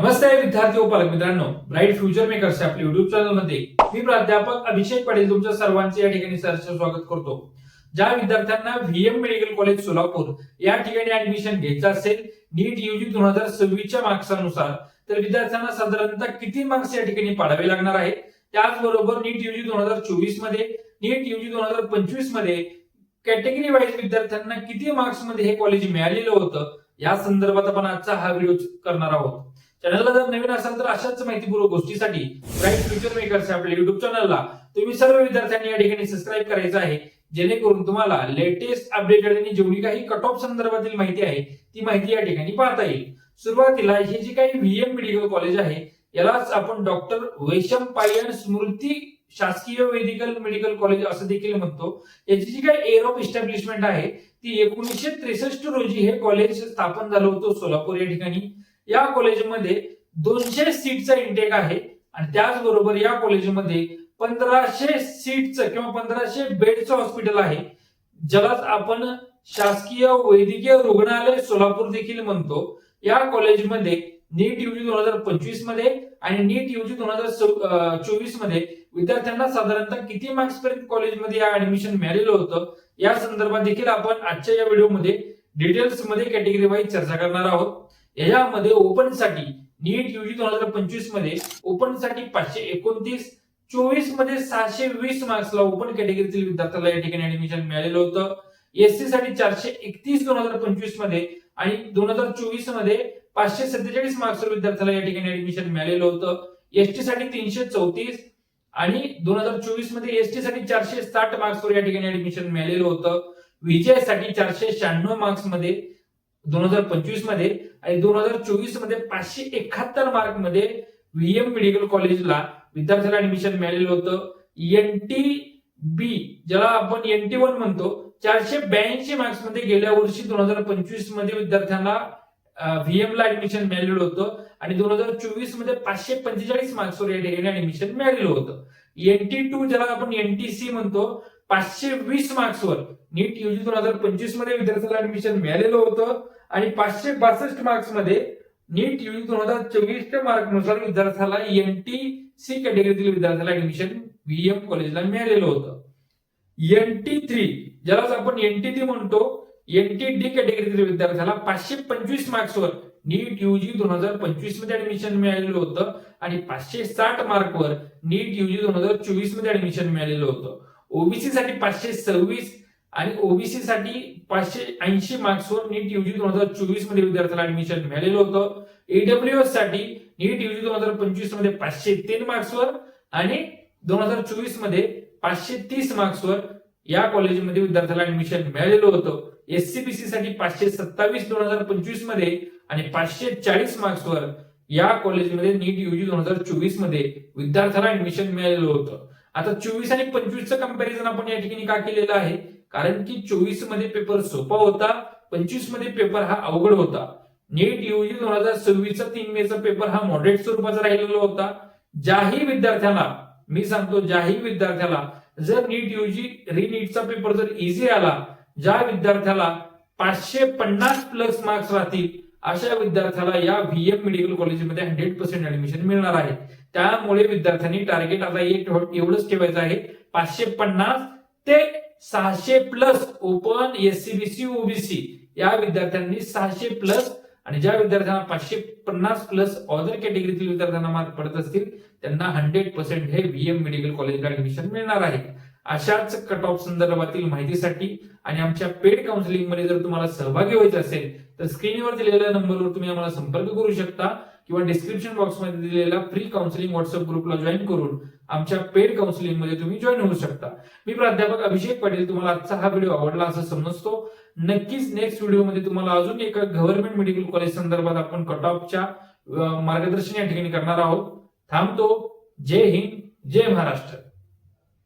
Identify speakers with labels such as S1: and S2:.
S1: नमस्ते विद्यार्थी व पालक मित्रांनो, ब्राईट फ्युचर मेकर्स आपल्या युट्यूब चॅनल मध्ये मी प्राध्यापक अभिषेक पाटील तुमच्या सर्वांचे या ठिकाणी सहर्ष स्वागत करतो। ज्या विद्यार्थ्यांना व्हीएम मेडिकल कॉलेज सोलापूर या ठिकाणी ऍडमिशन घ्यायचं असेल नीट यूजी 2026 च्या मार्क्सनुसार, तर विद्यार्थ्यांना साधारणतः किती मार्क्स या ठिकाणी पाडावे लागणार आहे, त्याचबरोबर नीट यूजी 2024 मध्ये, नीट यूजी 2025 मध्ये कॅटेगरी वाईज विद्यार्थ्यांना किती मार्क्स मध्ये हे कॉलेज मिळालेलं होतं, या संदर्भात आपण आजचा हा व्हिडिओ करणार आहोत। चॅनलला जर नवीन असाल तर अशाच माहितीपूर्वक गोष्टीसाठी ब्राईट फ्युचर मेकर्स आपल्या युट्यूब चॅनलला तुम्ही सर्व विद्यार्थ्यांनी या ठिकाणी सबस्क्राईब करायचं आहे, जेणेकरून तुम्हाला लेटेस्ट अपडेटेड आणि जेवढी काही कट ऑफ संदर्भातील माहिती आहे ती माहिती या ठिकाणी पाहता येईल। सुरुवातीला हे जे काही व्हीएम मेडिकल कॉलेज आहे यालाच आपण डॉक्टर वैशंपायन स्मृती शासकीय वैदिकल मेडिकल कॉलेज असं देखील म्हणतो। याची जी काही एअर ऑफ इस्टॅब्लिशमेंट आहे ती 1963 रोजी हे कॉलेज स्थापन झालं होतं सोलापूर या ठिकाणी। या कॉलेजमध्ये 200 सीटचा इंटेक आहे आणि त्याचबरोबर या कॉलेजमध्ये 1500 सीटचं किंवा 1500 बेडचं हॉस्पिटल आहे, ज्याला आपण शासकीय वैद्यकीय रुग्णालय सोलापूर देखील म्हणतो। या कॉलेजमध्ये नीट यूजी 2025 मध्ये आणि नीट यूजी 2024 मध्ये विद्यार्थ्यांना साधारणतः किती मार्क्स पर्यंत कॉलेजमध्ये ऍडमिशन मिळालेलं होतं, या संदर्भात देखील आपण आजच्या या व्हिडिओमध्ये डिटेल्स मध्ये कॅटेगरी वाईज चर्चा करणार आहोत। यामध्ये ओपन साठी नीट यूजी 2025 मध्ये ओपन साठी 529, 24 मध्ये 620 मार्क्सला ओपन कॅटेगरीतील विद्यार्थ्याला या ठिकाणी ऍडमिशन मिळालेलं होतं। एससी साठी 431 2025 मध्ये आणि 2024 मध्ये 547 मार्क्सवर विद्यार्थ्याला या ठिकाणी ऍडमिशन मिळालेलं होतं। एसटी साठी 334 आणि 2024 मध्ये एसटी साठी 460 मार्क्सवर या ठिकाणी ऍडमिशन मिळालेलं होतं। विजय साठी 496 मार्क्स मध्ये 2025 मध्ये आणि 2024 मध्ये 571 मार्क मध्ये व्हीएम मेडिकल कॉलेजला विद्यार्थ्याला ऍडमिशन मिळालेलं होतं। एनटीबी ज्याला आपण NT1 म्हणतो 482 मार्क्स मध्ये गेल्या वर्षी 2025 मध्ये विद्यार्थ्यांना व्हीएम ला ऍडमिशन मिळालेलं होतं आणि 2024 मध्ये 545 मार्क्सवर या ठिकाणी ऍडमिशन मिळालेलं होतं। NT2 ज्याला आपण NTC म्हणतो 520 मार्क्सवर नीट यूजी 2025 मध्ये विद्यार्थ्याला ऍडमिशन मिळालेलं होतं आणि 562 मार्क्स मध्ये नीट यूजी 2024 च्या मार्कनुसार विद्यार्थ्याला NTC कॅटेगरीतील विद्यार्थ्याला ऍडमिशन व्हीएम कॉलेजला मिळालेलं होतं। NT3 ज्याला आपण NT3 म्हणतो NTD कॅटेगरीतील विद्यार्थ्याला 525 मार्क्सवर नीट यूजी 2025 मध्ये ऍडमिशन मिळालेलं होतं आणि 560 मार्कवर नीट यूजी 2024 मध्ये ऍडमिशन मिळालेलं होतं। ओबीसी साठी 526 आणि ओबीसी साठी 580 मार्क्सवर नीट यूजी 2024 मध्ये विद्यार्थ्याला ऍडमिशन मिळालेलं होतं। ईडब्ल्यूएस साठी नीट यूजी 2025 मध्ये 503 मार्क्सवर आणि 2024 मध्ये 530 मार्क्सवर या कॉलेजमध्ये विद्यार्थ्याला ऍडमिशन मिळालेलं होतं। एससीबीसी साठी 527 2025 मध्ये आणि 540 मार्क्सवर या कॉलेजमध्ये नीट यूजी 2024 मध्ये विद्यार्थ्याला ऍडमिशन मिळालेलं होतं। आता 24 आणि 25चं कंपॅरिझन आपण या ठिकाणी का केलेलं आहे, कारण की 24 मध्ये पेपर सोपा होता, 25 मध्ये पेपर हा अवघड होता। नीट यूजी 2026 चा 3 मेचा पेपर हा मॉडरेट स्वरूपाचा राहिलेला होता। ज्याही विद्यार्थ्याला मी सांगतो, ज्याही विद्यार्थ्याला जर नीट यूजी रिनीटचा पेपर जर इझी आला, ज्या विद्यार्थ्याला 550 प्लस मार्क्स राहतील, अशा विद्यार्थ्याला या व्हीएम मेडिकल कॉलेजमध्ये 100% ऍडमिशन मिळणार आहे। त्यामुळे विद्यार्थ्यांनी टार्गेट आता एवढंच ठेवायचं आहे, 550 ते 600 प्लस ओपन एससीबीसी ओबीसी या विद्यार्थ्यांनी 600 प्लस आणि ज्या विद्यार्थ्यांना 550 प्लस अदर कॅटेगरीतील विद्यार्थ्यांना मार्क पडत असतील त्यांना 100% हे व्हीएम मेडिकल कॉलेजला ऍडमिशन मिळणार आहे। अशाच कट ऑफ संदर्भातील माहितीसाठी आणि आमच्या पेड काउन्सिलिंग मध्ये जर तुम्हाला सहभागी व्हायचे असेल तर स्क्रीनवर दिलेल्या नंबरवर तुम्ही आम्हाला संपर्क करू शकता किंवा डिस्क्रिप्शन बॉक्समध्ये दिलेल्या फ्री काउन्सिलिंग व्हॉट्सअप ग्रुपला जॉईन करून आमच्या पेड काउन्सिलिंग मध्ये तुम्ही जॉईन होऊ शकता। मी प्राध्यापक अभिषेक पाटील, तुम्हाला आजचा हा व्हिडिओ आवडला असं समजतो। नक्कीच नेक्स्ट व्हिडिओमध्ये तुम्हाला अजून एका गव्हर्नमेंट मेडिकल कॉलेज संदर्भात आपण कट ऑफच्या मार्गदर्शन या ठिकाणी करणार आहोत। थांबतो। जय हिंद, जय महाराष्ट्र।